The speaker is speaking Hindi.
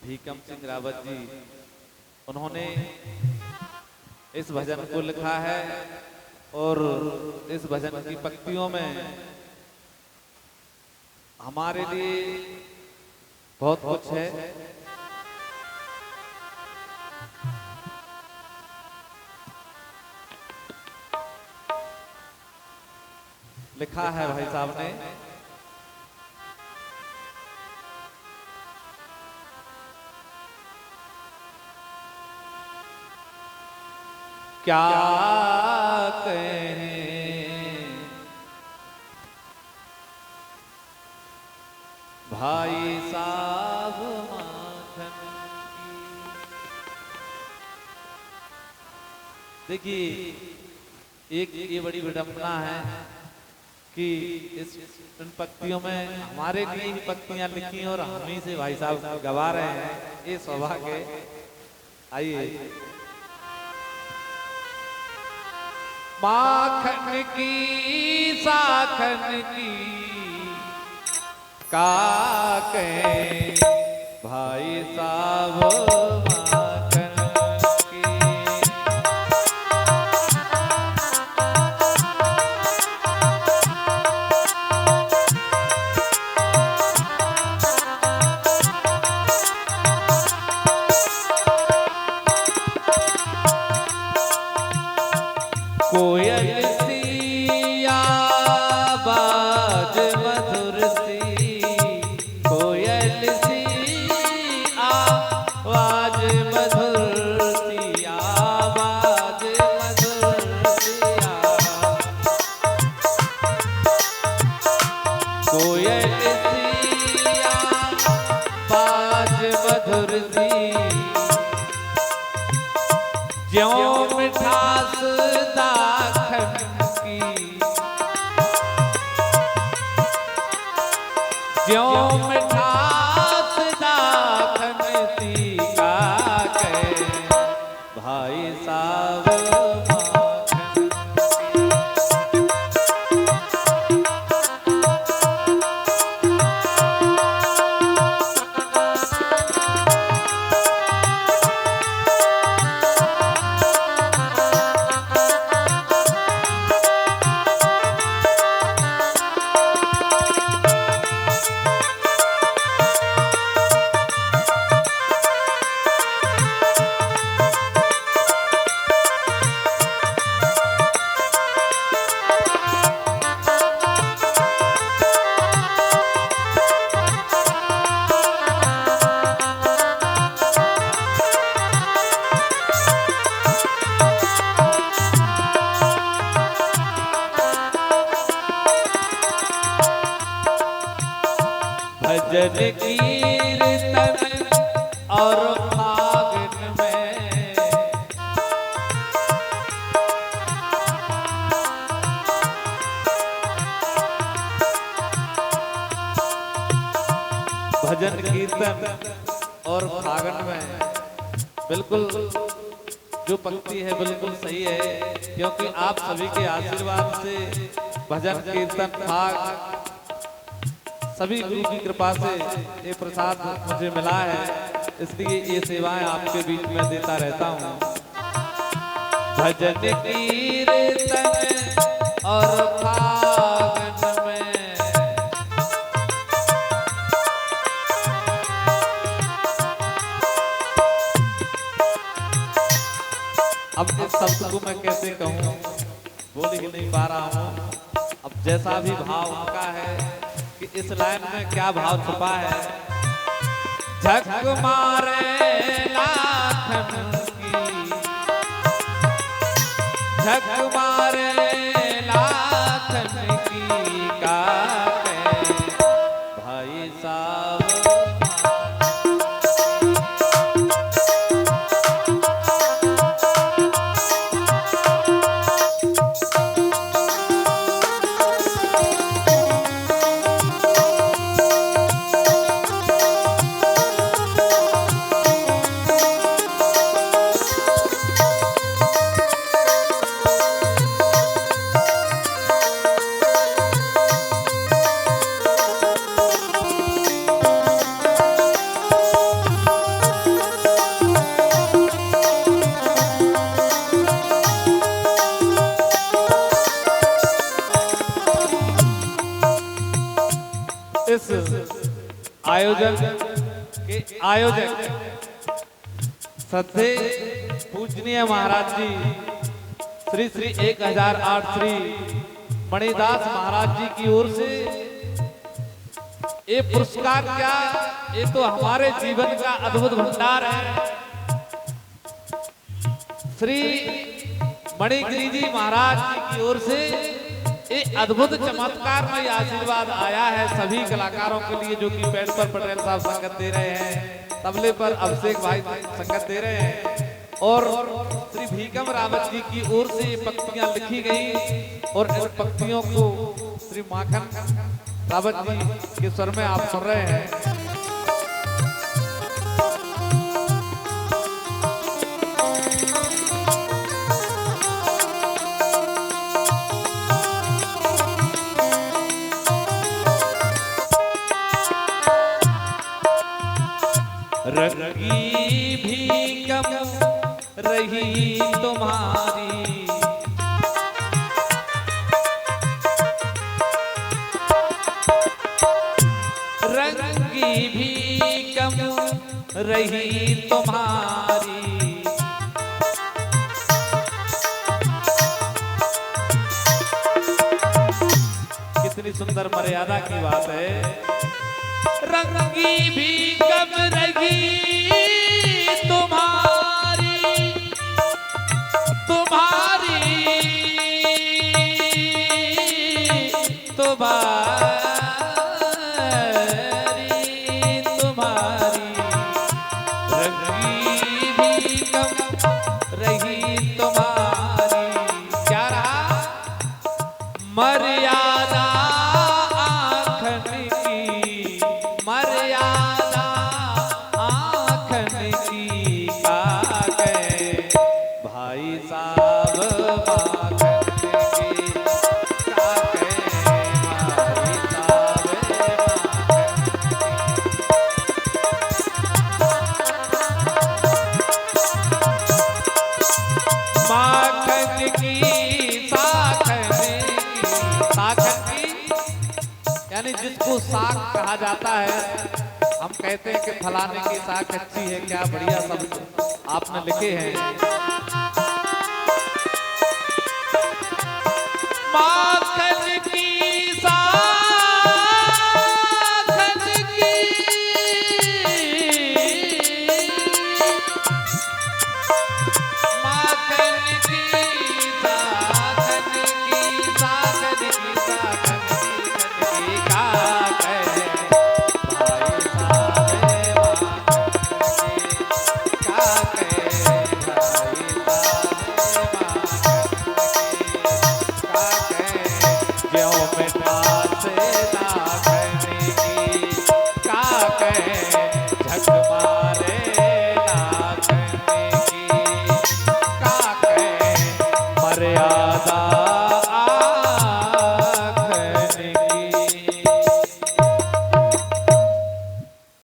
भीकम सिंह रावत जी, उन्होंने इस भजन को लिखा है और इस भजन की पंक्तियों में हमारे लिए बहुत कुछ है। लिखा है भाई साहब ने, क्या कहें भाई साहब माखन की। देखिए, एक ये बड़ी विडंबना है कि इन पंक्तियों में हमारे लिए ही पंक्तियां लिखी और हम ही से भाई साहब गवा रहे हैं। ये सौभाग्य है। आइए। माखन की साखन की काके भाई साहब माखन की। कोयल सी आवाज मधुर सी, कोयल सी आवाज मधुर सी, आवाज मधुर सी, कोयल सी आवाज मधुर सी, ज्यों मिठास दाखन की, ज्यों मिठास दाखन सी, काके भाई साहब माखन की। भजन कीर्तन और फागुन में, भजन कीर्तन और फागुन में बिल्कुल जो पंक्ति है बिल्कुल सही है, क्योंकि आप सभी के आशीर्वाद से भजन कीर्तन फाग सभी गुरु की कृपा से ये प्रसाद मुझे मिला है, इसलिए ये सेवाएं आपके बीच में देता रहता हूँ। भजन कीर्तन और फागुन में, अब इस शब्द को मैं कैसे कहूँ, बोल ही नहीं पा रहा हूँ। अब जैसा भी भाव उनका है कि इस लाइन में क्या भाव छुपा है। झक मारे लाखन की, झक मारे लाखन की, काके भाई साहब आयोजन के आयोजक श्रद्धे पूजनीय महाराज जी श्री श्री 1008 श्री मणिदास महाराज जी की ओर से ये पुरस्कार क्या, ये तो हमारे जीवन का अद्भुत भंडार है। श्री मणिगिरी जी महाराज जी की ओर से ये अद्भुत चमत्कारमय आशीर्वाद आया है सभी कलाकारों के लिए, जो कि पैड पर पटेल साहब संगत दे रहे हैं, तबले पर अभिषेक भाई संगत दे रहे हैं, और श्री भीकम रावत जी की ओर से ये पंक्तियां लिखी गई और इन पंक्तियों को श्री माखन रावत जी के स्वर में आप सुन रहे हैं। रंगी भीकम रही तुम्हारी, रंगी भीकम रही तुम्हारी, कितनी सुंदर मर्यादा की बात है। रंगी भीकम रही तुम्हारी, तुम्हारी तुम्हारी तुम्हारी, रंगी भीकम रही तुम्हारी। क्या रहा? मर्यादा आँखन की, मर्यादा आँखन की का गए भाई साहब माखन की का गए भाई साहब माखन की, साखन की, साखन की यानी जिसको साख कहा जाता है। हम कहते हैं कि फलाने की साख अच्छी है, क्या बढ़िया शब्द आपने लिखे हैं।